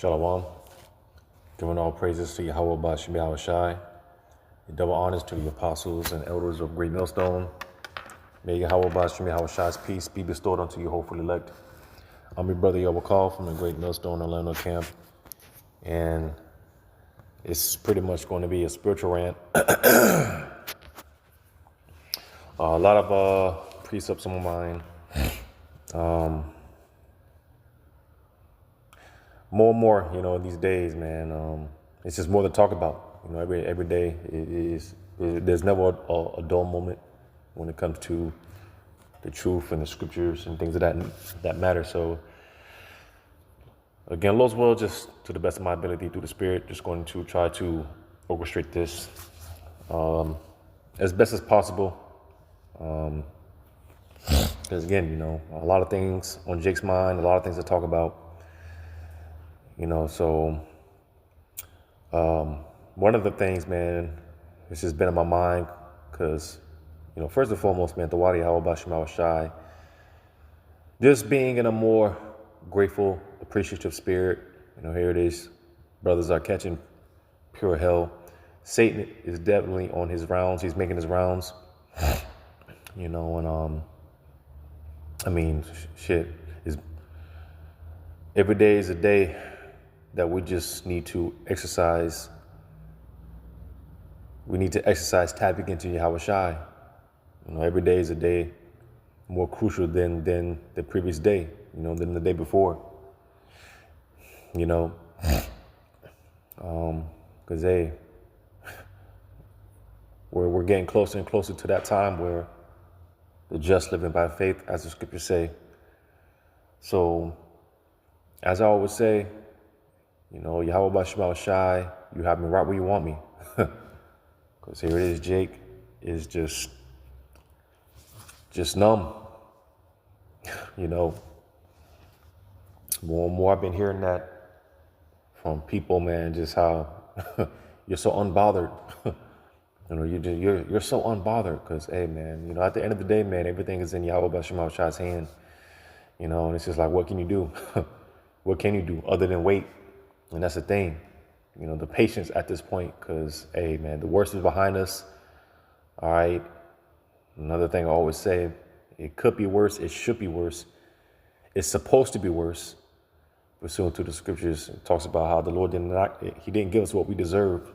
Shalom. Giving all praises to Yahweh Bashim Yahweh Shai. Double honors to the apostles and elders of Great Millstone. May Yahweh Bashim Yahweh Shai's peace be bestowed unto you, hopefully elect. I'm your brother Yahweh Call from the Great Millstone Orlando camp. And it's pretty much going to be a spiritual rant. A lot of precepts on my mind. More and more, these days, man, it's just more to talk about. Every day there's never a dull moment when it comes to the truth and the scriptures and things of that matter. So again, Lord's will, just to the best of my ability through the Spirit, just going to try to orchestrate this as best as possible. Because again, a lot of things on Jake's mind, a lot of things to talk about. So one of the things, man, it's just been in my mind because, first and foremost, man, Thawadi Yahweh Bashim Shai, just being in a more grateful, appreciative spirit. Here it is. Brothers are catching pure hell. Satan is definitely on his rounds. He's making his rounds. Shit. Every day is a day that we just need to exercise. We need to exercise tapping into Yahweh Shai. Every day is a day more crucial than the previous day, than the day before. Because we're getting closer and closer to that time where the just living by faith, as the scriptures say. So, as I always say, Yahweh Bashim Shai, you have me right where you want me. Because here it is, Jake is just numb. More and more I've been hearing that from people, man, just how you're so unbothered. You're so unbothered because, hey, man, at the end of the day, man, everything is in Yahweh Bashim Shai's hand. And it's just like, what can you do? What can you do other than wait? And that's the thing, the patience at this point, because, hey, man, the worst is behind us. All right. Another thing I always say, it could be worse. It should be worse. It's supposed to be worse. Pursuant to the scriptures, it talks about how the Lord He didn't give us what we deserve.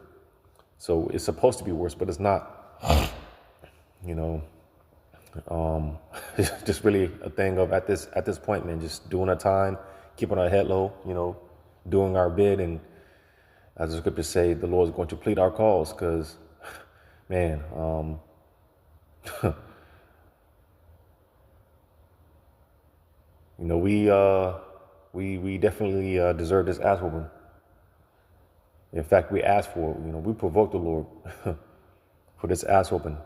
So it's supposed to be worse, but it's not. It's just really a thing of at this point, man, just doing our time, keeping our head low, doing our bid, and as the scriptures say, the Lord is going to plead our cause, because, man, we definitely deserve this ass whooping. In fact, we asked for it. We provoked the Lord for this ass whooping.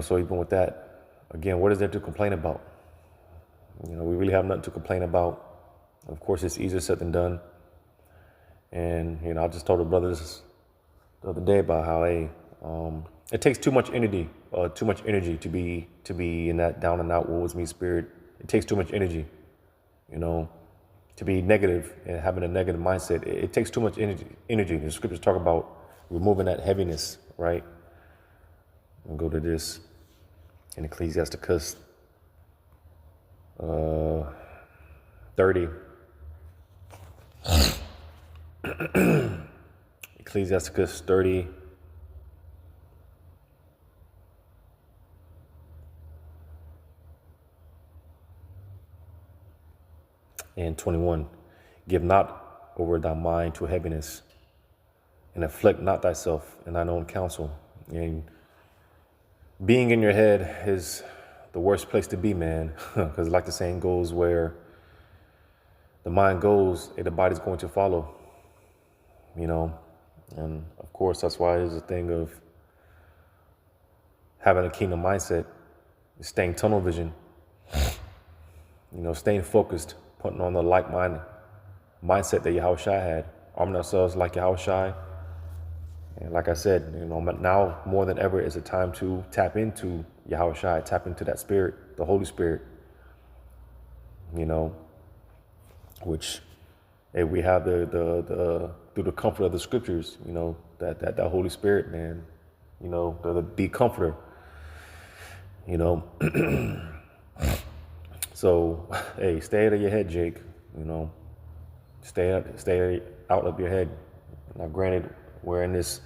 So even with that, again, what is there to complain about? We really have nothing to complain about. Of course, it's easier said than done. And, I just told the brothers the other day about how, it takes too much energy to be in that down and out woe is me spirit. It takes too much energy, to be negative and having a negative mindset. It takes too much energy. The scriptures talk about removing that heaviness, right? We'll go to this in Ecclesiasticus 30. Ecclesiasticus 30. And 21. Give not over thy mind to heaviness, and afflict not thyself in thine own counsel. And being in your head is the worst place to be, man, because like the saying goes, where the mind goes, the body's going to follow, and of course, that's why it's a thing of having a kingdom mindset, staying tunnel vision, staying focused, putting on the like mindset that Yahweh Shai had, arming ourselves like Yahweh Shai. And like I said, now more than ever is a time to tap into Yahweh Shai, tap into that spirit, the Holy Spirit, which hey, we have the through the comfort of the scriptures, that Holy Spirit, man, the comforter, you know. So, hey, stay out of your head, Jake. Stay out of your head. Now, granted, we're in this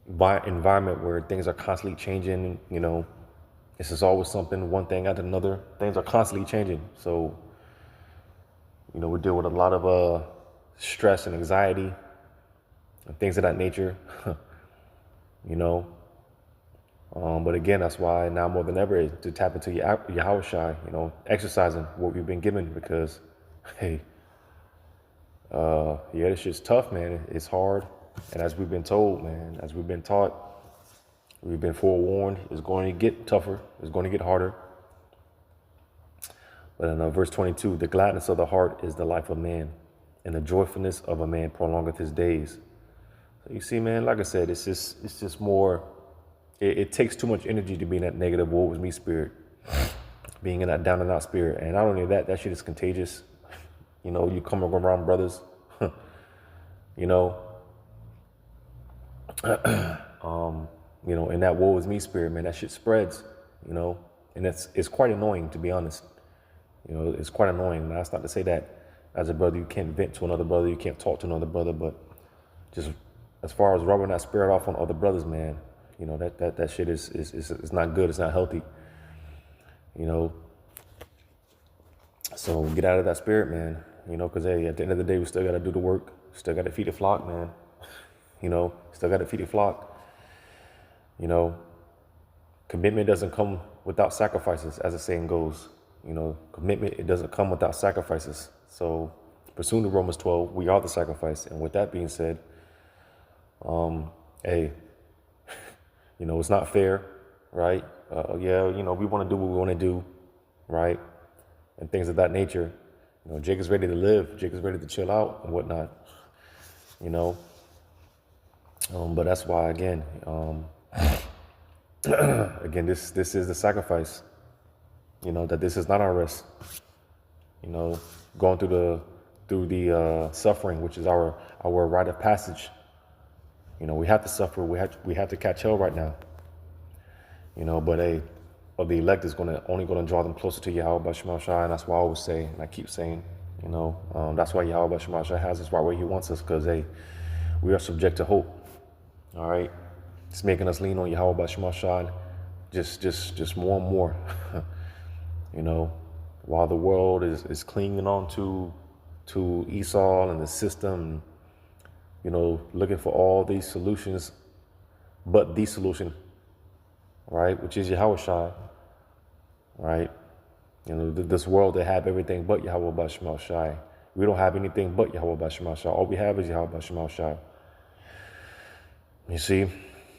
environment where things are constantly changing. This is always something, one thing after another. Things are constantly changing. So, we deal with a lot of stress and anxiety and things of that nature. you know. But again, that's why now more than ever is to tap into your Yahweh Shai, exercising what we've been given, because, hey, yeah, this shit's tough, man. It's hard. And as we've been told, man, as we've been taught, we've been forewarned, it's going to get tougher. It's going to get harder. But in verse 22, the gladness of the heart is the life of man, and the joyfulness of a man prolongeth his days. So you see, man, like I said, it's just more, it takes too much energy to be in that negative woe is me spirit, being in that down and out spirit. And not only that shit is contagious. You come around brothers, in that woe is me spirit, man, that shit spreads, and it's quite annoying, to be honest. It's quite annoying. Now, that's not to say that as a brother you can't vent to another brother, you can't talk to another brother, but just as far as rubbing that spirit off on other brothers, man, that shit is not good. It's not healthy. So get out of that spirit, man. Because hey, at the end of the day, we still got to do the work. Still got to feed the flock, man. Still got to feed the flock. Commitment doesn't come without sacrifices, as the saying goes. Commitment, it doesn't come without sacrifices. So pursuing the Romans 12, we are the sacrifice. And with that being said, hey, it's not fair, right? Yeah, we want to do what we want to do, right? And things of that nature. Jake is ready to live. Jake is ready to chill out and whatnot, but that's why, again, again, this is the sacrifice, that this is not our rest, going through the suffering, which is our rite of passage. We have to suffer. We have to catch hell right now, but hey, the elect is only going to draw them closer to Yahweh B'Shem Shai, and that's why I always say, and I keep saying, that's why Yahweh B'Shem Shai has us right where He wants us, because hey, we are subject to hope. All right, it's making us lean on Yahweh B'Shem Shai, just more and more. While the world is clinging on to Esau and the system, looking for all these solutions, but the solution, right, which is Yahweh Shai. Right? This world, they have everything but Yahweh B'Shem Shai. We don't have anything but Yahweh B'Shem Shai. All we have is Yahweh B'Shem Shai. You see?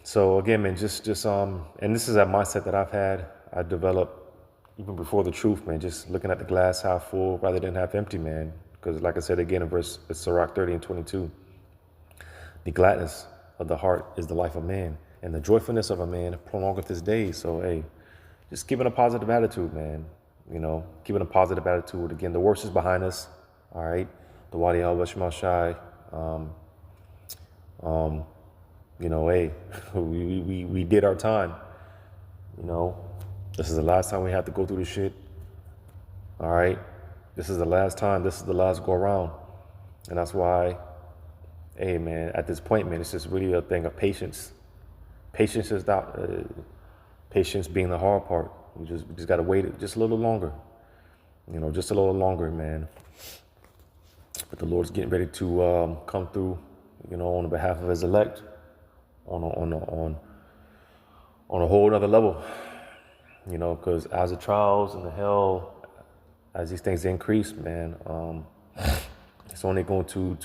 So again, man, just and this is a mindset that I've had. I developed even before the truth, man, just looking at the glass half full rather than half empty, man. Because like I said again in verse Sirach 30 and 22, the gladness of the heart is the life of man, and the joyfulness of a man prolongeth his days. So hey, just keeping a positive attitude, man. Keeping a positive attitude. Again, the worst is behind us. All right. The Wadi al-Bashma Shai. Hey, we did our time. This is the last time we have to go through this shit. All right. This is the last time. This is the last go around. And that's why, hey, man, at this point, man, it's just really a thing of patience. Patience is not... patience being the hard part. We just got to wait just a little longer. Just a little longer, man. But the Lord's getting ready to come through, on behalf of His elect, on a whole other level. Because as the trials and the hell, as these things increase, man, it's only going to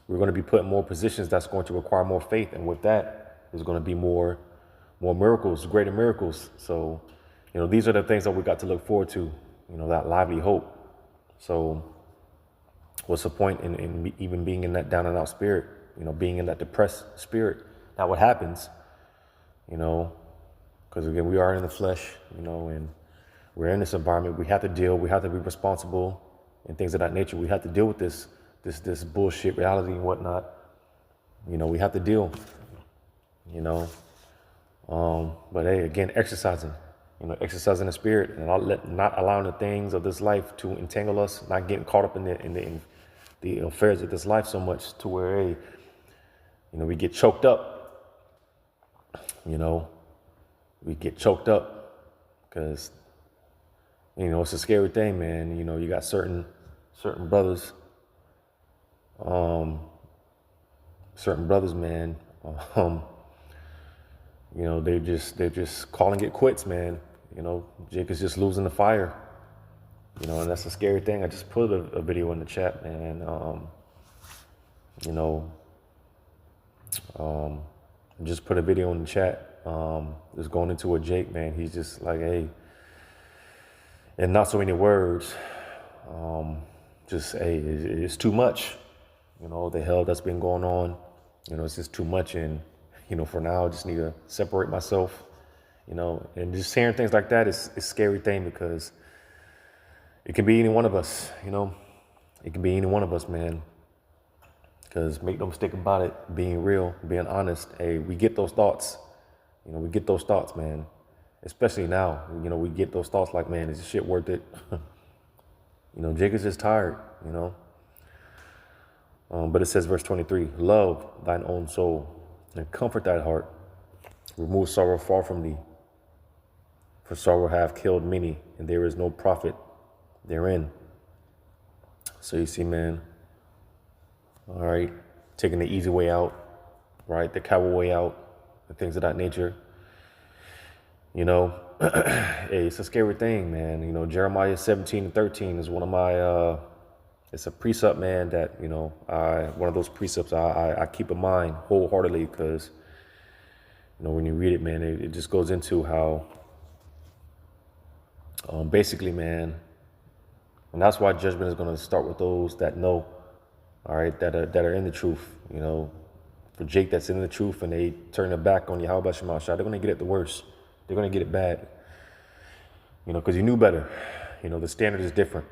we're going to be put in more positions that's going to require more faith, and with that, there's going to be more miracles, greater miracles. So, these are the things that we got to look forward to, that lively hope. So what's the point in even being in that down and out spirit, being in that depressed spirit? Now what happens, because again, we are in the flesh, and we're in this environment. We have to deal, we have to be responsible, and things of that nature. We have to deal with this bullshit reality and whatnot. We have to deal, you know. But hey, again, exercising the spirit and not allowing the things of this life to entangle us, not getting caught up in the affairs of this life so much to where, hey, we get choked up. We get choked up because, it's a scary thing, man. You got certain brothers, man. They're just calling it quits, man. Jake is just losing the fire. And that's a scary thing. I just put a video in the chat, man. Just put a video in the chat. Just going into a Jake, man. He's just like, hey, and not so many words. Just, hey, it's too much. The hell that's been going on. It's just too much. And, for now, I just need to separate myself, and just hearing things like that is a scary thing because it can be any one of us, It can be any one of us, man. Because make no mistake about it, being real, being honest, hey, we get those thoughts. We get those thoughts, man. Especially now, we get those thoughts like, man, is this shit worth it? Jake is just tired, But it says, verse 23, love thine own soul and comfort thy heart. Remove sorrow far from thee. For sorrow hath killed many, and there is no profit therein. So you see, man, all right, taking the easy way out, right, the coward way out, and things of that nature. Hey, it's a scary thing, man. Jeremiah 17:13 is one of my, it's a precept, man, that, one of those precepts I keep in mind wholeheartedly because, when you read it, man, it just goes into how, basically, man, and that's why judgment is going to start with those that know, all right, that are in the truth, For Jake that's in the truth and they turn their back on Yahweh Shema Shah, they're going to get it the worst. They're going to get it bad, because you knew better. The standard is different,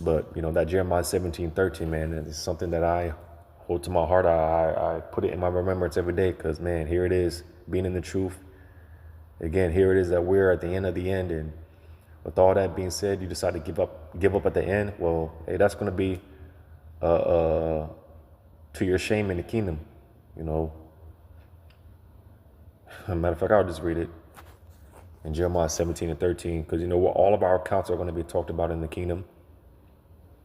But, that Jeremiah 17:13, man, is something that I hold to my heart. I put it in my remembrance every day because, man, here it is, being in the truth. Again, here it is that we're at the end of the end. And with all that being said, you decide to give up at the end. Well, hey, that's going to be to your shame in the kingdom, Matter of fact, I'll just read it in Jeremiah 17:13, because all of our accounts are going to be talked about in the kingdom.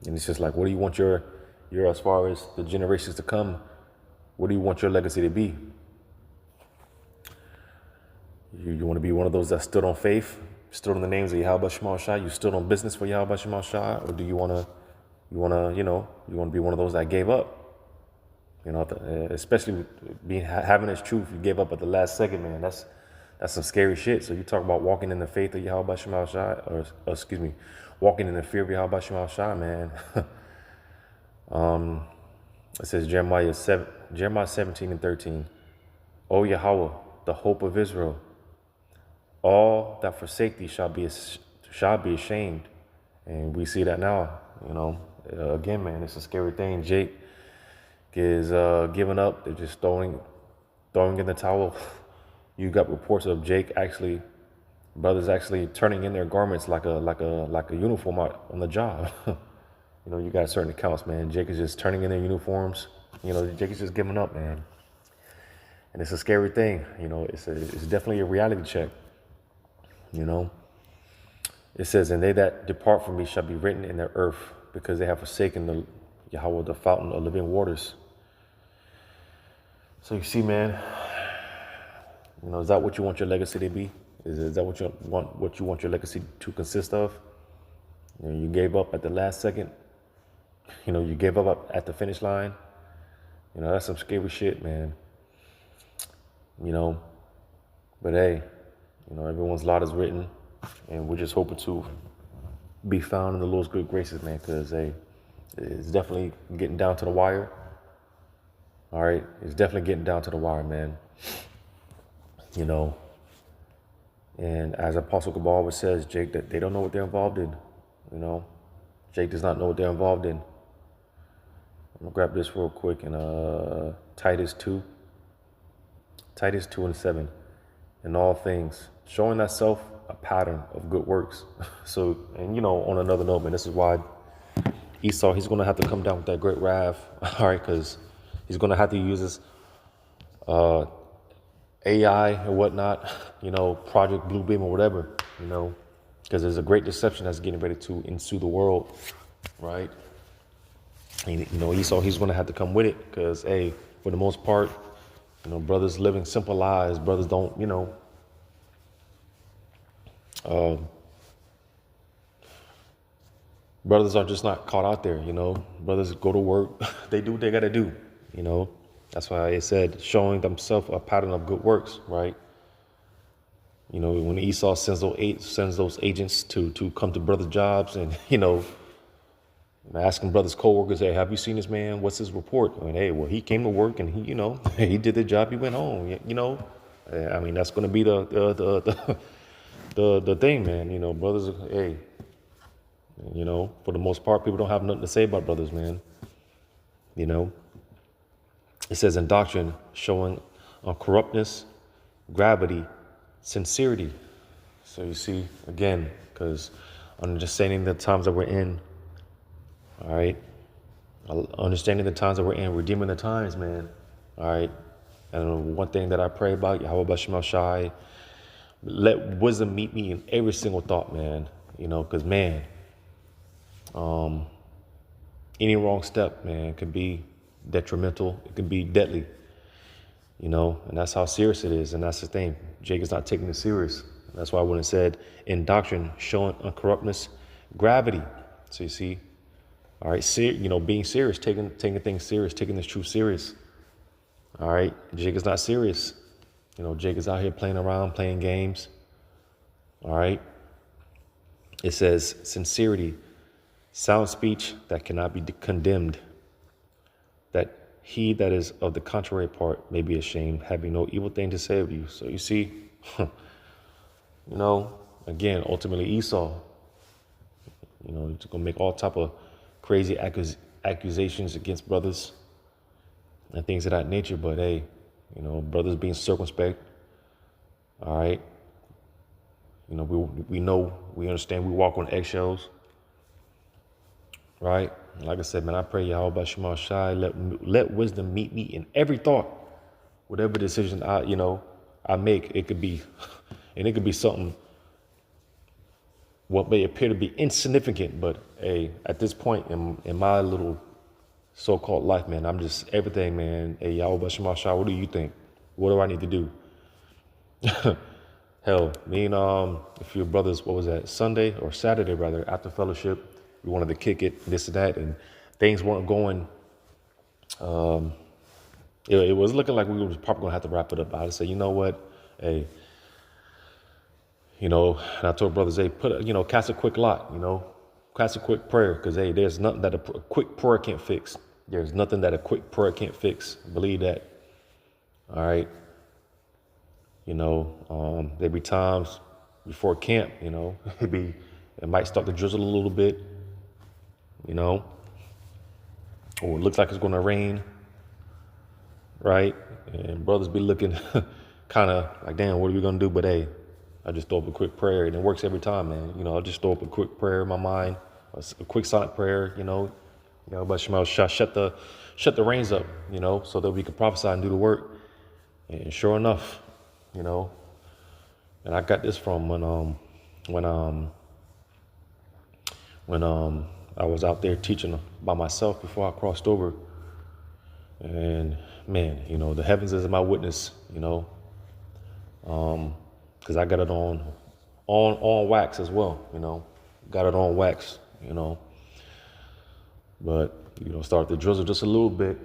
And it's just like, what do you want your as far as the generations to come, what do you want your legacy to be? You want to be one of those that stood on faith, stood on the names of Yahweh Shema Shah, you stood on business for Yahweh Shema Shah, or do you want to be one of those that gave up? Especially having this truth, you gave up at the last second, man. That's some scary shit. So you talk about walking in the faith of Yahweh Shema Shah, walking in the fear of Yahweh Shema Shah, man. It says Jeremiah 17:13. O Yahweh, the hope of Israel, all that forsake thee shall be ashamed. And we see that now, again, man, it's a scary thing. Jake is giving up. They're just throwing in the towel. You got reports of Jake brothers actually turning in their garments like a uniform on the job. You got certain accounts, man. Jake is just turning in their uniforms. Jake is just giving up, man. And it's a scary thing. It's definitely a reality check. It says, and they that depart from me shall be written in the earth, because they have forsaken the Yahweh, the fountain of living waters. So you see, man, is that what you want your legacy to be? Is that what you want your legacy to consist of? You gave up at the last second. You gave up at the finish line. That's some scary shit, man. But hey, everyone's lot is written, and we're just hoping to be found in the Lord's good graces, man, because hey, it's definitely getting down to the wire. All right, it's definitely getting down to the wire, man. And as Apostle Cabal always says, Jake, that they don't know what they're involved in. You know, Jake does not know what they're involved in. I'm gonna grab this real quick in Titus 2 and 7. In all things, showing thyself a pattern of good works. So, and on another note, man, this is why Esau, he's gonna have to come down with that great wrath, all right, because he's gonna have to use his AI and whatnot, Project Bluebeam or whatever, because there's a great deception that's getting ready to ensue the world, right? And, Esau, he's going to have to come with it because, hey, for the most part, brothers living simple lives. Brothers don't, brothers are just not caught out there, Brothers go to work. They do what they got to do, That's why it said showing themselves a pattern of good works, right? When Esau sends those agents to come to brothers' jobs and, asking brothers' co-workers, hey, have you seen this man? What's his report? I mean, hey, well, he came to work and he, he did the job. He went home. I mean, that's going to be the thing, man. Brothers, hey, for the most part, people don't have nothing to say about brothers, man. It says in doctrine, showing corruptness, gravity, sincerity. So you see, again, because understanding the times that we're in, all right, understanding the times that we're in, redeeming the times, man, all right. And one thing that I pray about, Yahweh Bashim Shai, let wisdom meet me in every single thought, man, because, man, any wrong step, man, can be detrimental. It can be deadly, and that's how serious it is. And that's the thing. Jake is not taking it serious. That's why when it said in doctrine, showing uncorruptness, gravity. So you see, all right, being serious, taking things serious, taking this truth serious. All right, Jake is not serious. Jake is out here playing around, playing games. All right. It says sincerity, sound speech that cannot be condemned, that he that is of the contrary part may be ashamed, having no evil thing to say of you. So you see, again, ultimately Esau, he's going to make all type of crazy accusations against brothers and things of that nature. But hey, brothers being circumspect. All right. We understand we walk on eggshells. Right. Like I said, man, I pray Yahweh Bashim Shai, let wisdom meet me in every thought, whatever decision I make. It could be, and it could be something what may appear to be insignificant, but hey, at this point in my little so-called life, man, I'm just everything, man. Hey, Yahweh Bashim Shai, what do you think? What do I need to do? Hell, me and a few brothers, what was that, Sunday or Saturday rather, after fellowship, we wanted to kick it, this and that, and things weren't going. It was looking like we were probably gonna have to wrap it up. I just said, you know what, hey, and I told brothers, hey, cast a quick lot, cast a quick prayer, because hey, there's nothing that a quick prayer can't fix. There's nothing that a quick prayer can't fix. Believe that. All right. There be times before camp, it might start to drizzle a little bit, or it looks like it's going to rain, right? And brothers be looking kind of like, damn, what are we going to do? But hey, I just throw up a quick prayer, and it works every time, man. I'll just throw up a quick prayer in my mind, a quick silent prayer, but Shema, shut the rains up, so that we can prophesy and do the work. And sure enough, and I got this from when I was out there teaching by myself before I crossed over. And man, the heavens is my witness, because I got it on wax as well, got it on wax, but start to drizzle just a little bit,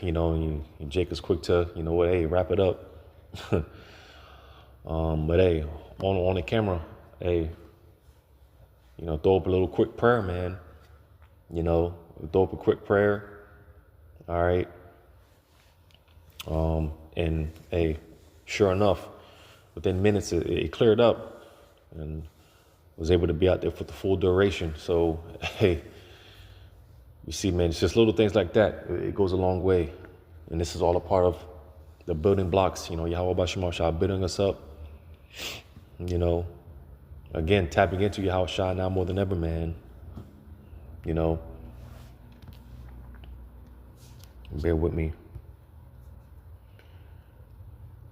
and Jake is quick to, hey, wrap it up. But hey, on the camera, hey, throw up a little quick prayer, man. Throw up a quick prayer. All right. And hey, sure enough, within minutes it cleared up, and was able to be out there for the full duration. So, hey, you see, man, it's just little things like that. It goes a long way. And this is all a part of the building blocks, Yahweh Bashim Shah building us up, again, tapping into Yahweh Shah now more than ever, man. Bear with me.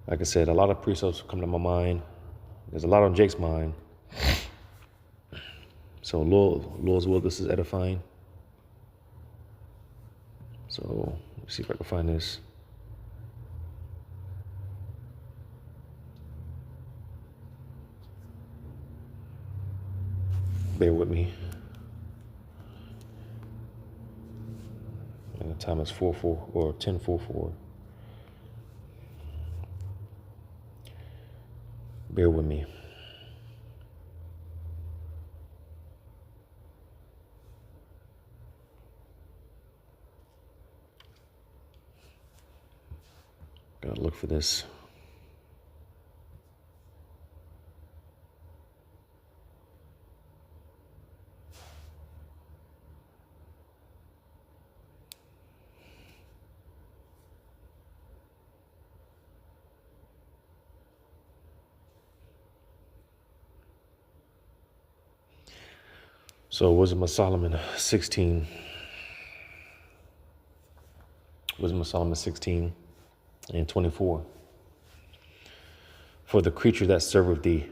Like I said, a lot of precepts come to my mind. There's a lot on Jake's mind. So Lord's will, this is edifying. So let's see if I can find this. Bear with me. And the time is 4:4 or 10:44. Bear with me. Gotta look for this. So Wisdom of Solomon 16. Wisdom of Solomon 16 and 24. For the creature that serveth thee,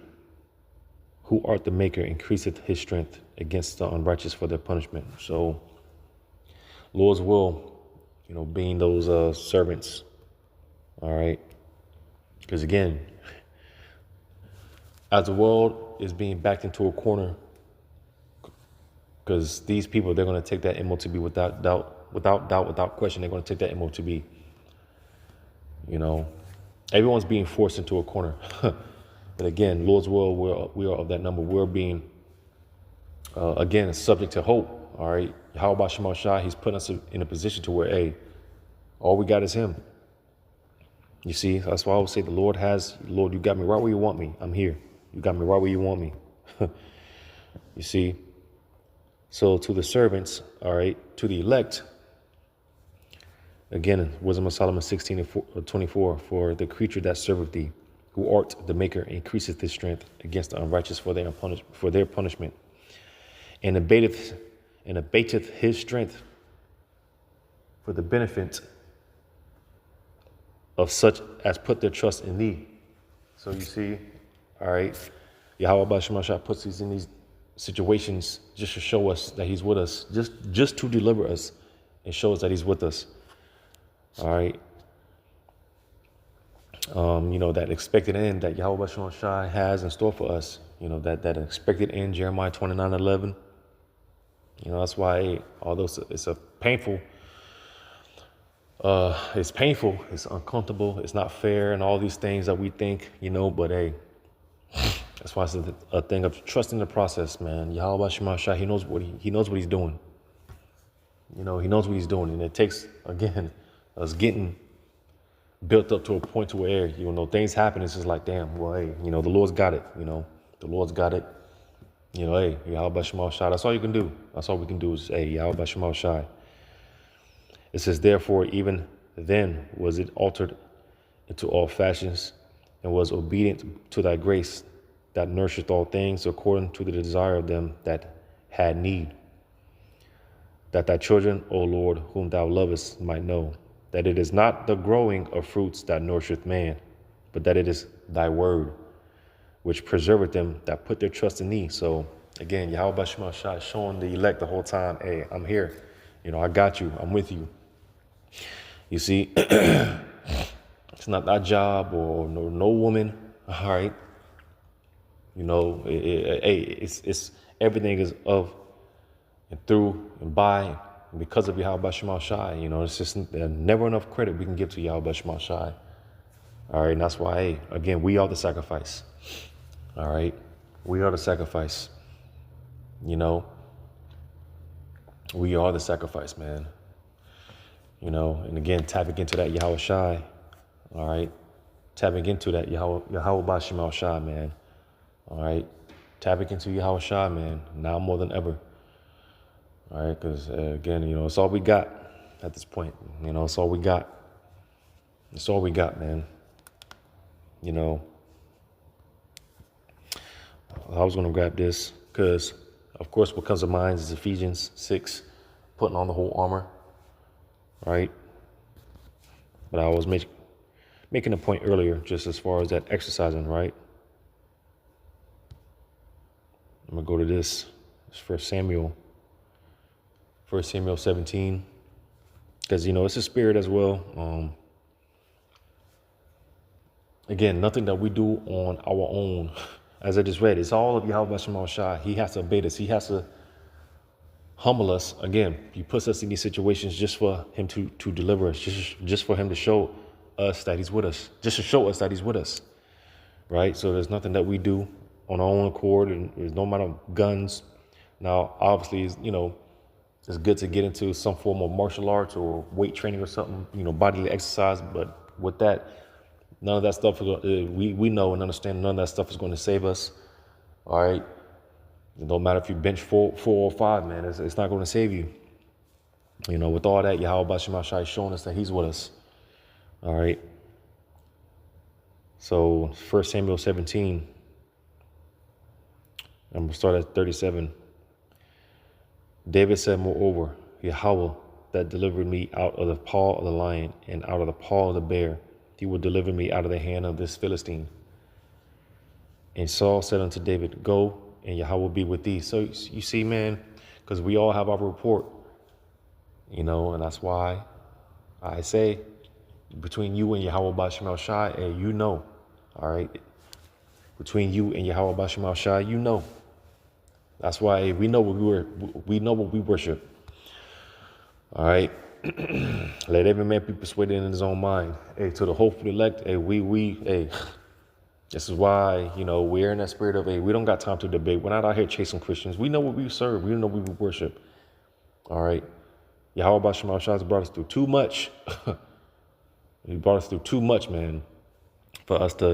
who art the maker, increaseth his strength against the unrighteous for their punishment. So Lord's will, being those servants. All right. Because again, as the world is being backed into a corner, because these people, they're going to take that MOTB without doubt, without question. They're going to take that MOTB. Everyone's being forced into a corner. But again, Lord's will, we are of that number. We're being, again, subject to hope. All right. Yahweh Shema Shai, he's putting us in a position to where, hey, all we got is him. You see, that's why I always say Lord, you got me right where you want me. I'm here. You got me right where you want me. You see. So to the servants, all right, to the elect, again, Wisdom of Solomon 16 and 24, for the creature that serveth thee, who art the maker, increaseth his strength against the unrighteous for their punishment, and abateth his strength for the benefit of such as put their trust in thee. So you see, all right, Yahweh Bashim Shah puts these in these situations just to show us that he's with us, just to deliver us and show us that he's with us. All right. That expected end that Yahweh Bashim Shai has in store for us, that expected end, Jeremiah 29:11. That's why, although it's painful, it's uncomfortable, it's not fair, and all these things that we think, but hey, that's why it's a thing of trusting the process, man. Yahweh Shema Shah, he knows what he's doing. He knows what he's doing, and it takes, again, us getting built up to a point to where, things happen. It's just like, damn, well, hey, the Lord's got it. The Lord's got it. Hey, Yahweh Shema Shah. That's all you can do. That's all we can do is, hey, Yahweh Shema Shah. It says, therefore, even then was it altered into all fashions, and was obedient to thy grace, that nourisheth all things according to the desire of them that had need, that thy children, O Lord, whom thou lovest, might know that it is not the growing of fruits that nourisheth man, but that it is thy word, which preserveth them that put their trust in thee. So again, Yahweh Bashim Shah is showing the elect the whole time, hey, I'm here. I got you. I'm with you. You see, it's not that job or no woman. All right. It's everything is of and through and by and because of Yahweh Bashim Shai. It's just never enough credit we can give to Yahweh Bashim Shai. All right, and that's why, hey, again, we are the sacrifice. All right, we are the sacrifice. We are the sacrifice, man. And again, tapping into that Yahweh Shai. All right, tapping into that Yahweh Bashim Shai, man. All right, tapping into Yahweh Shai, man, now more than ever. All right, because again, it's all we got at this point. It's all we got. It's all we got, man. I was going to grab this because, of course, what comes to mind is Ephesians 6, putting on the whole armor, right? But I was making a point earlier, just as far as that exercising, right? I'm going to go to this. It's 1 Samuel 17, because, it's a spirit as well. Again, nothing that we do on our own. As I just read, it's all of Yahweh Shema Shai. He has to obey us. He has to humble us. Again, he puts us in these situations just for him to deliver us, just for him to show us that he's with us, just to show us that he's with us, right? So there's nothing that we do on our own accord, and there's no amount of guns. Now, obviously, it's good to get into some form of martial arts or weight training or something, bodily exercise. But with that, none of that stuff, we know and understand none of that stuff is going to save us, all right? It don't matter if you bench 4 or 5, man. It's not going to save you. With all that, Yahweh Shema Shai is showing us that he's with us, all right? So 1 Samuel 17, I'm going to start at 37. David said, moreover, Yahweh that delivered me out of the paw of the lion and out of the paw of the bear, he will deliver me out of the hand of this Philistine. And Saul said unto David, go, and Yahweh will be with thee. So you see, man, because we all have our report, and that's why I say between you and Yahweh Bashim Shai, hey, all right? Between you and Yahweh Bashim Shai, That's why hey, we know what we worship. All right. Let every man be persuaded in his own mind. Hey, to the hopeful elect, hey, hey, this is why, we're in that spirit of, hey, we don't got time to debate. We're not out here chasing Christians. We know what we serve. We know what we worship. All right. Yahweh Bashim Shai has brought us through too much. He brought us through too much, man, for us to,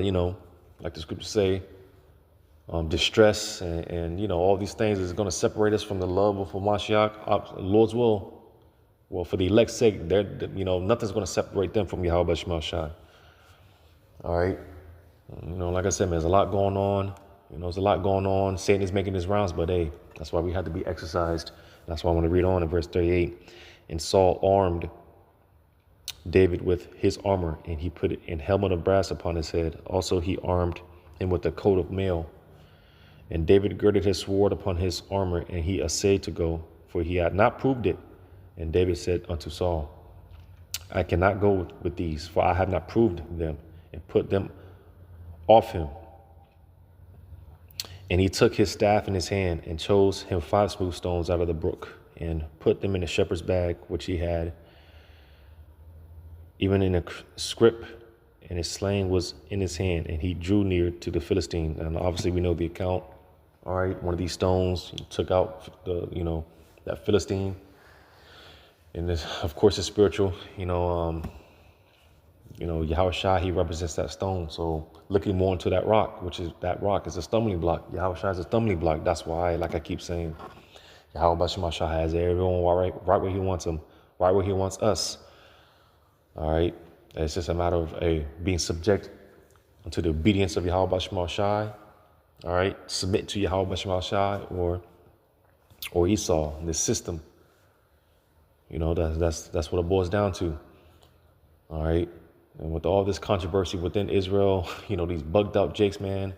like the scriptures say, distress and all these things is going to separate us from the love of Mashiach, Lord's will. Well, for the elect's sake, nothing's going to separate them from Yahweh Shema Shai. All right. Like I said, man, there's a lot going on. There's a lot going on. Satan is making his rounds, but hey, that's why we have to be exercised. That's why I want to read on in verse 38. And Saul armed David with his armor, and he put an helmet of brass upon his head. Also, he armed him with a coat of mail. And David girded his sword upon his armor, and he essayed to go, for he had not proved it. And David said unto Saul, I cannot go with these, for I have not proved them, and put them off him. And he took his staff in his hand, and chose him 5 smooth stones out of the brook, and put them in a shepherd's bag which he had, even in a scrip, and his sling was in his hand, and he drew near to the Philistine. And obviously we know the account. All right, one of these stones took out that Philistine. And this, of course, is spiritual. Yahweh Shai, he represents that stone. So looking more into that rock, that rock is a stumbling block. Yahweh Shai is a stumbling block. That's why, like I keep saying, Yahweh Shai has everyone right where he wants them, right where he wants us. All right. It's just a matter of being subject to the obedience of Yahweh Shai. All right. Submit to Yahweh Shai or Esau, this system. That's what it boils down to. All right. And with all this controversy within Israel, these bugged out jakes, man.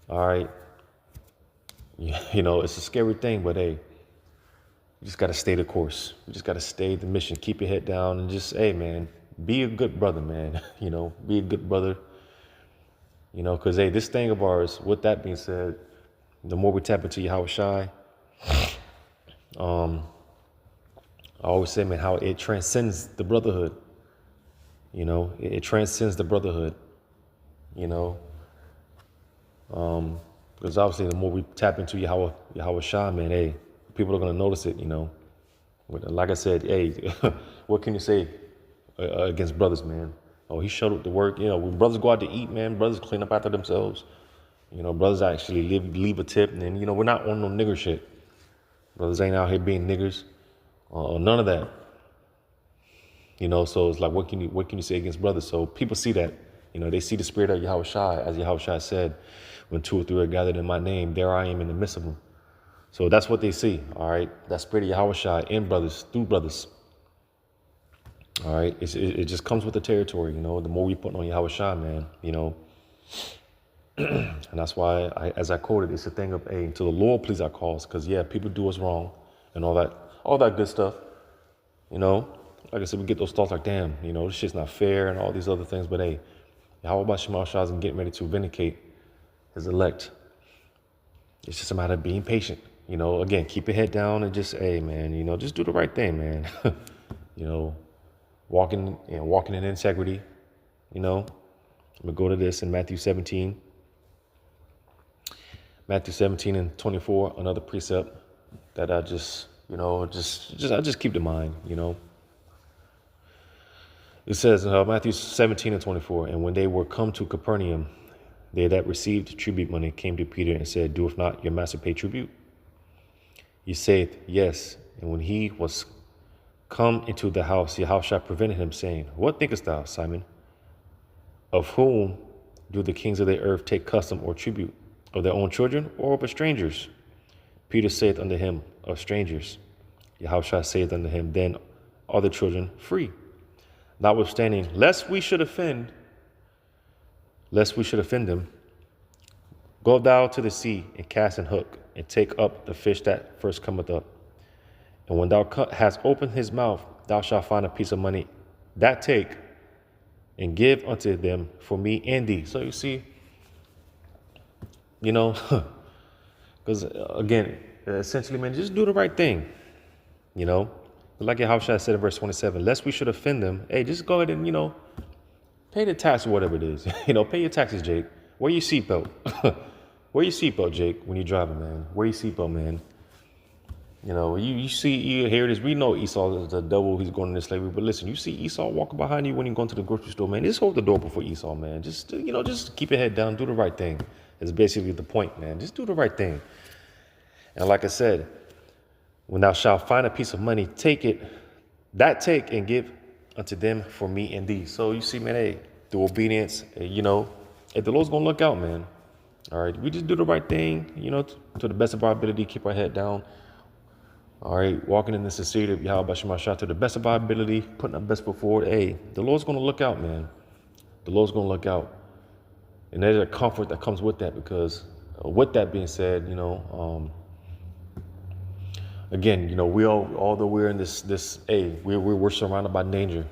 All right. It's a scary thing, but hey, you just got to stay the course. You just got to stay the mission. Keep your head down and just, hey, man, be a good brother, man. Be a good brother. Because, hey, this thing of ours, with that being said, the more we tap into Yahweh Shai, I always say, man, how it transcends the brotherhood. It transcends the brotherhood, because obviously the more we tap into Yahweh Shai, man, hey, people are going to notice it, Like I said, hey, what can you say against brothers, man? Oh, he showed up to work. When brothers go out to eat, man, brothers clean up after themselves. Brothers actually leave a tip, and then, we're not on no nigger shit. Brothers ain't out here being niggers or none of that. So it's like, what can you say against brothers? So people see that, they see the spirit of Yahweh Shai, as Yahweh Shai said, when 2 or 3 are gathered in my name, there I am in the midst of them. So that's what they see. All right. That spirit of Yahweh Shai in brothers, through brothers. All right. It just comes with the territory. The more we put on Yahweh Shai, man, and that's why, as I quoted, it's a thing of, hey, to the Lord please our cause. Because, yeah, people do us wrong and all that good stuff. Like I said, we get those thoughts like, damn, this shit's not fair and all these other things. But, hey, Yahweh Shema Shai is getting ready to vindicate his elect. It's just a matter of being patient. Again, keep your head down and just, hey, man, just do the right thing, man. Walking in integrity. I'm going to go to this in Matthew 17. Matthew 17 and 24, another precept that I just keep in mind, It says in Matthew 17 and 24, and when they were come to Capernaum, they that received tribute money came to Peter and said, doeth not your master pay tribute? He saith, yes. And when he was come into the house, Yahushua prevented him, saying, what thinkest thou, Simon? Of whom do the kings of the earth take custom or tribute? Of their own children, or of strangers? Peter saith unto him, of strangers. Yahushua saith unto him, then are the children free. Notwithstanding, lest we should offend them, go thou to the sea and cast an hook, and take up the fish that first cometh up. And when thou hast opened his mouth, thou shalt find a piece of money. That take and give unto them for me and thee. So you see, because again, essentially, man, just do the right thing. Like Yahushua said in verse 27, lest we should offend them. Hey, just go ahead and, pay the tax or whatever it is. Pay your taxes, Jake. Wear your seatbelt. Wear your seatbelt, Jake, when you're driving, man. Wear your seatbelt, man. You hear this. We know Esau is the devil. He's going into slavery. But listen, you see Esau walking behind you when you're going to the grocery store, man. Just hold the door before Esau, man. Just keep your head down. Do the right thing. It's basically the point, man. Just do the right thing. And like I said, when thou shalt find a piece of money, take and give unto them for me and thee. So you see, man, hey, through obedience, hey, the Lord's going to look out, man. All right. We just do the right thing, to the best of our ability, keep our head down. All right. Walking in the sincerity of Yahweh Shema Shah to the best of our ability, putting our best foot forward. Hey, the Lord's going to look out, man. The Lord's going to look out. And there's a comfort that comes with that, because with that being said, again, we although we're in this, hey, we're surrounded by danger,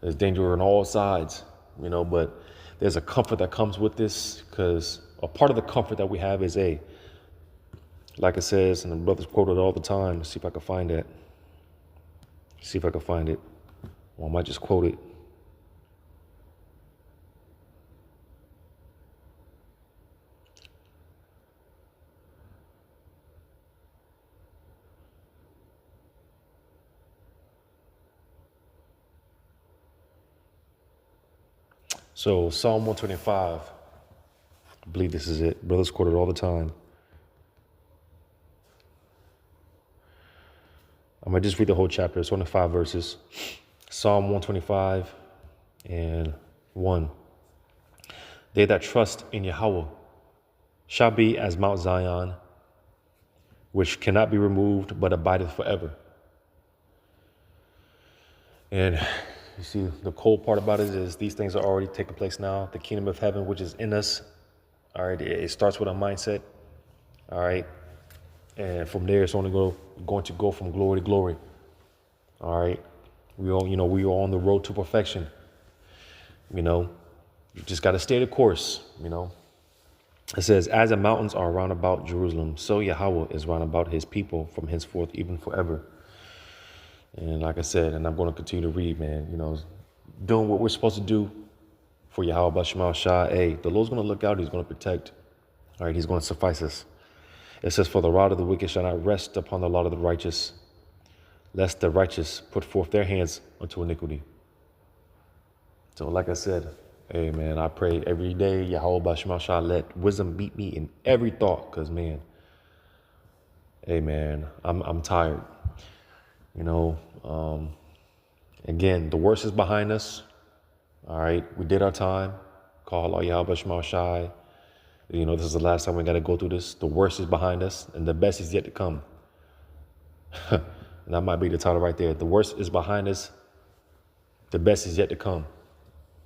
there's danger on all sides, but there's a comfort that comes with this, because a part of the comfort that we have is, like it says, and the brothers quote it all the time. Let's see if I can find that. Or I might just quote it. So Psalm 125, I believe this is it. Brothers quote it all the time. I might just read the whole chapter. It's only 5 verses. Psalm 125 and 1. They that trust in Yahweh shall be as Mount Zion, which cannot be removed, but abideth forever. And you see, the cool part about it is these things are already taking place now. The kingdom of heaven, which is in us, all right, it starts with a mindset, all right? And from there, it's only going to go from glory to glory, all right? We are on the road to perfection, You just got to stay the course, It says, as the mountains are round about Jerusalem, so Yahweh is round about his people from henceforth, even forever. And like I said, and I'm going to continue to read, man, doing what we're supposed to do for Yahweh Shema Shah. Hey, the Lord's going to look out. He's going to protect. All right, he's going to suffice us. It says, for the rod of the wicked shall not rest upon the lot of the righteous, lest the righteous put forth their hands unto iniquity. So like I said, Hey, man, I pray every day, Yahweh Bashima Shah, let wisdom meet me in every thought. Because, man, hey, man, I'm tired. You know, again, the worst is behind us. All right, we did our time. Call Allah Yahweh Bashima Shah. You know, this is the last time we got to go through this. The worst is behind us, and the best is yet to come. And that might be the title right there. The worst is behind us. The best is yet to come.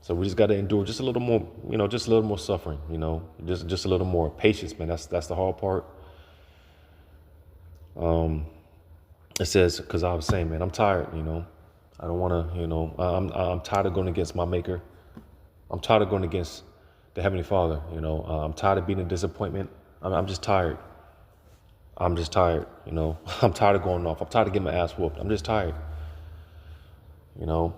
So we just got to endure just a little more, you know, just a little more suffering, you know, just a little more patience, man. That's the hard part. It says, because I was saying, man, I'm tired, you know. I don't want to, you know, I'm tired of going against my maker. I'm tired of going against the Heavenly Father, you know. I'm tired of being a disappointment. I'm just tired. I'm just tired, you know. I'm tired of going off. I'm tired of getting my ass whooped. I'm just tired, you know.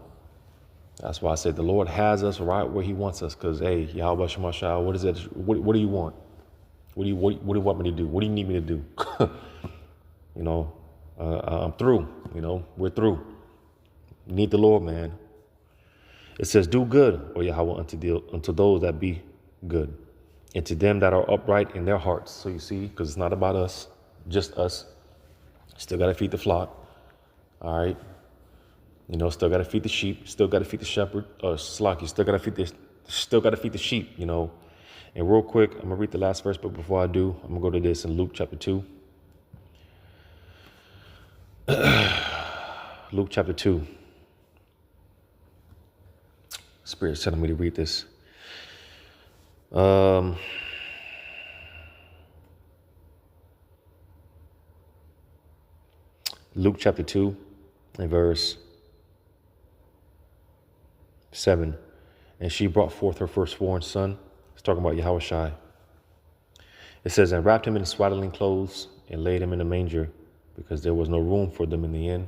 That's why I said the Lord has us right where he wants us. Because, hey, Yahweh Shema Shah, what is it? What do you want? What do you want me to do? What do you need me to do? You know, I'm through. You know, we're through. You need the Lord, man. It says, do good, O Yahweh, unto those that be good, and to them that are upright in their hearts. So you see, because it's not about us, just us. Still got to feed the flock. All right. You know, still got to feed the sheep, still got to feed the shepherd, slack, you still got to feed the sheep, you know. And real quick, I'm going to read the last verse, but before I do, I'm going to go to this in Luke chapter 2. Luke chapter 2. Spirit's telling me to read this. Luke chapter 2 and verse 7. And she brought forth her firstborn son. It's talking about Yahweh Shai. It says, and wrapped him in swaddling clothes and laid him in a manger, because there was no room for them in the inn.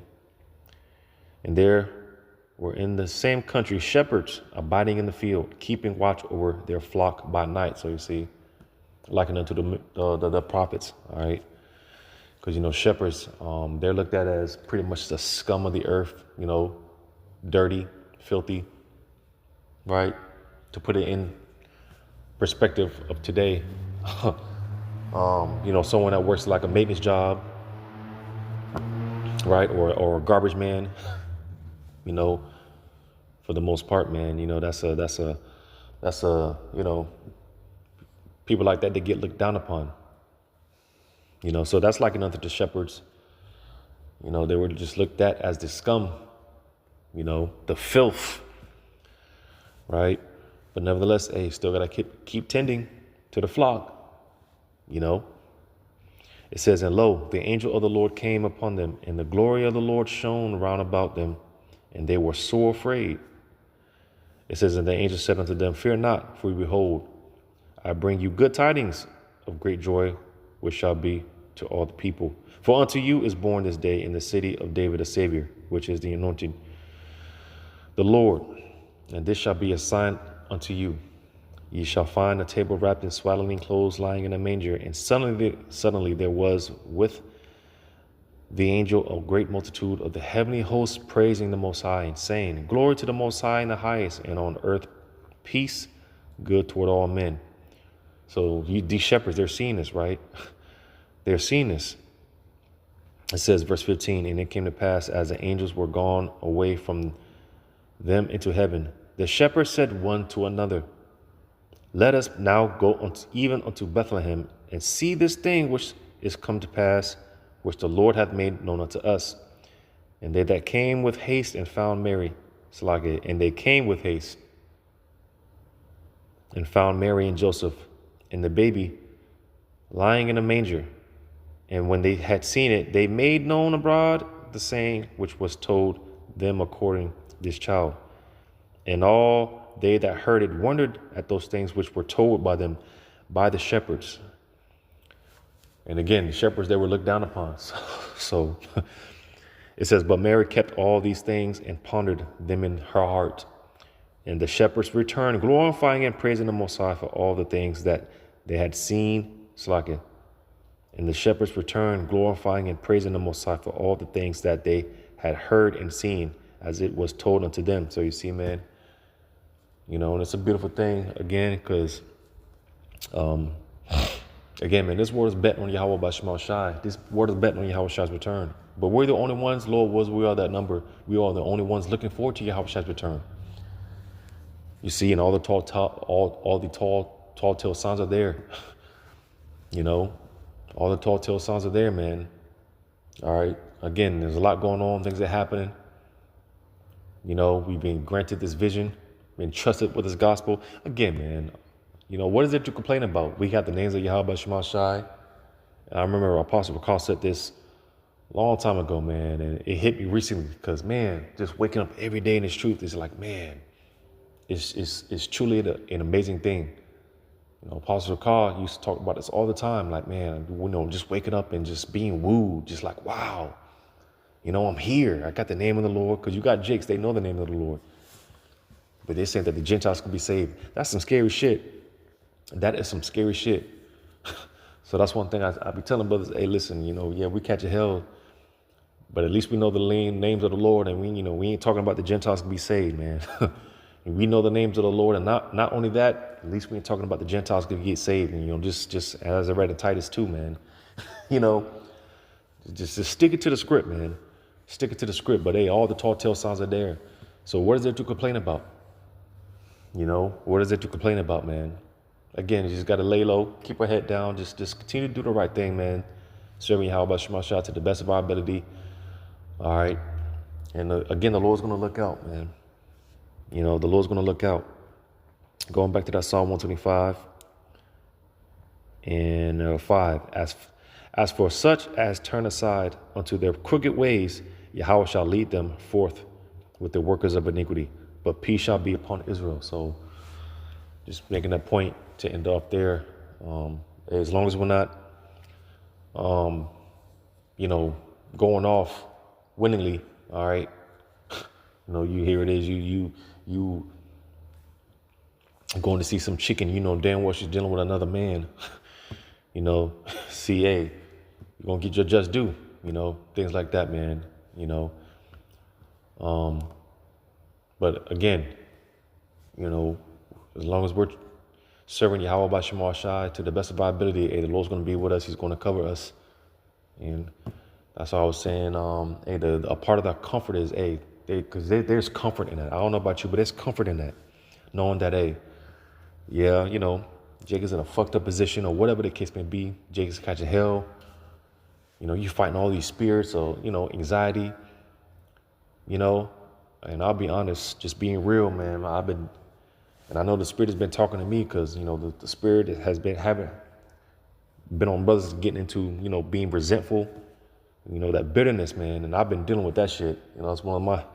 And there were in the same country shepherds abiding in the field, keeping watch over their flock by night. So you see, likened unto the prophets, all right? Because, you know, shepherds, they're looked at as pretty much the scum of the earth, you know, dirty, filthy, right? To put it in perspective of today, you know, someone that works like a maintenance job, right? Or a garbage man, you know, for the most part, man, you know, that's a, you know, people like that, they get looked down upon, you know, so that's like another to shepherds, you know, they were just looked at as the scum, you know, the filth, right? But nevertheless, hey, still got to keep tending to the flock, you know. It says, and lo, the angel of the Lord came upon them, and the glory of the Lord shone round about them, and they were sore afraid. It says, and the angel said unto them, fear not, for behold, I bring you good tidings of great joy, which shall be to all the people. For unto you is born this day in the city of David a Savior, which is the anointed, the Lord. And this shall be a sign unto you. Ye shall find a table wrapped in swaddling clothes lying in a manger. And suddenly there was with the angel a great multitude of the heavenly hosts praising the Most High and saying, glory to the Most High in the highest, and on earth peace, good toward all men. So these shepherds, they're seeing this, right? They're seeing this. It says, verse 15, and it came to pass as the angels were gone away from them into heaven, the shepherds said one to another, let us now go even unto Bethlehem, and see this thing which is come to pass, which the Lord hath made known unto us. And they that came with haste and found Mary, and they came with haste and found Mary and Joseph and the baby lying in a manger. And when they had seen it, they made known abroad the saying which was told them according this child. And all they that heard it wondered at those things which were told by them by the shepherds. And again, the shepherds, they were looked down upon. So it says, but Mary kept all these things and pondered them in her heart. And the shepherds returned, glorifying and praising the Most High for all the things that they had seen. And the shepherds returned, glorifying and praising the Most High for all the things that they had heard and seen, as it was told unto them. So you see, man, And it's a beautiful thing, again, because, again, man, this word is betting on Yahweh by Shemal Shai. This word is betting on Yahweh Shai's return. But we're the only ones, Lord, we are that number. We are the only ones looking forward to Yahweh Shai's return. You see, and all the tall tale signs are there. All the tall tale signs are there, man. All right. Again, there's a lot going on, things are happening. We've been granted this vision, been trusted with this gospel. Again, man, what is there to complain about? We got the names of Yahweh Shema Shai. And I remember Apostle Paul said this a long time ago, man, and it hit me recently because, man, just waking up every day in this truth is like, man, it's truly an amazing thing. Apostle Paul used to talk about this all the time, like, man, just waking up and just being wooed, just like, wow, I'm here. I got the name of the Lord, because you got Jakes, they know the name of the Lord. But they're saying that the Gentiles can be saved. That's some scary shit. That is some scary shit. So that's one thing I be telling brothers, hey, listen, we catch a hell, but at least we know the names of the Lord, and we ain't talking about the Gentiles can be saved, man. And we know the names of the Lord, and not only that, at least we ain't talking about the Gentiles can get saved. And just as I read in Titus 2, man, just stick it to the script, man. Stick it to the script. But hey, all the tall tale signs are there. So what is there to complain about? What is there to complain about, man? Again, you just got to lay low, keep our head down, just continue to do the right thing, man. Serving Yahweh Shema Shai to the best of our ability. All right. And again, the Lord's going to look out, man. The Lord's going to look out. Going back to that Psalm 125 and 5. As for such as turn aside unto their crooked ways, Yahweh shall lead them forth with the workers of iniquity, but peace shall be upon Israel. So just making that point to end off there. As long as we're not, going off winningly, all right. Here it is, you going to see some chicken, damn well she's dealing with another man. CA, you're going to get your just due, things like that, man, But again, as long as we're serving Yahweh by Shema Shai to the best of our ability, hey, the Lord's going to be with us. He's going to cover us. And that's what I was saying. A part of that comfort is, because there's comfort in that. I don't know about you, but there's comfort in that. Knowing that, Jake is in a fucked up position or whatever the case may be. Jake is catching hell. You fighting all these spirits or, anxiety, and I'll be honest, just being real, man, and I know the Spirit has been talking to me because, the Spirit has been on brothers getting into, being resentful, that bitterness, man. And I've been dealing with that shit. It's one of my,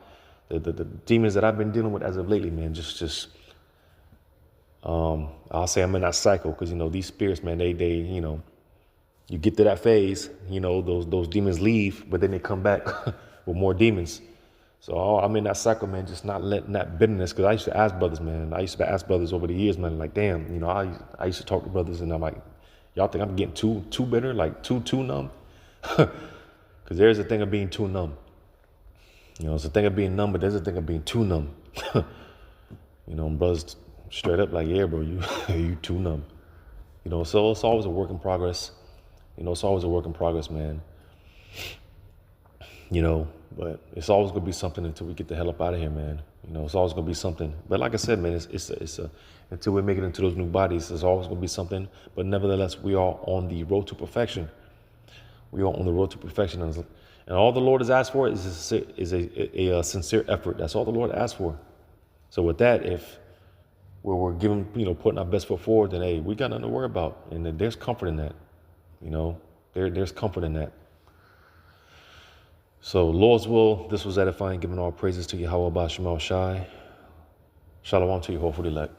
the demons that I've been dealing with as of lately, man. I'll say I'm in that cycle because, these spirits, man, they you get to that phase, those demons leave, but then they come back with more demons. So I'm in that cycle, man, just not letting that bitterness, because I used to ask brothers, man. I used to ask brothers over the years, man, like, damn, I used to talk to brothers and I'm like, y'all think I'm getting too bitter, like too numb? Because there's a thing of being too numb. It's a thing of being numb, but there's a thing of being too numb. Brothers straight up like, yeah, bro, you too numb. So it's always a work in progress. It's always a work in progress, man. But it's always going to be something until we get the hell up out of here, man. It's always going to be something. But like I said, man, it's until we make it into those new bodies, there's always going to be something. But nevertheless, we are on the road to perfection. We are on the road to perfection. And all the Lord has asked for is a sincere effort. That's all the Lord asked for. So with that, if we're giving, putting our best foot forward, then, hey, we got nothing to worry about. And there's comfort in that. There's comfort in that. So, Lord's will, this was edifying, giving all praises to Yahweh by Shemal Shai. Shalom to you, hopefully elect.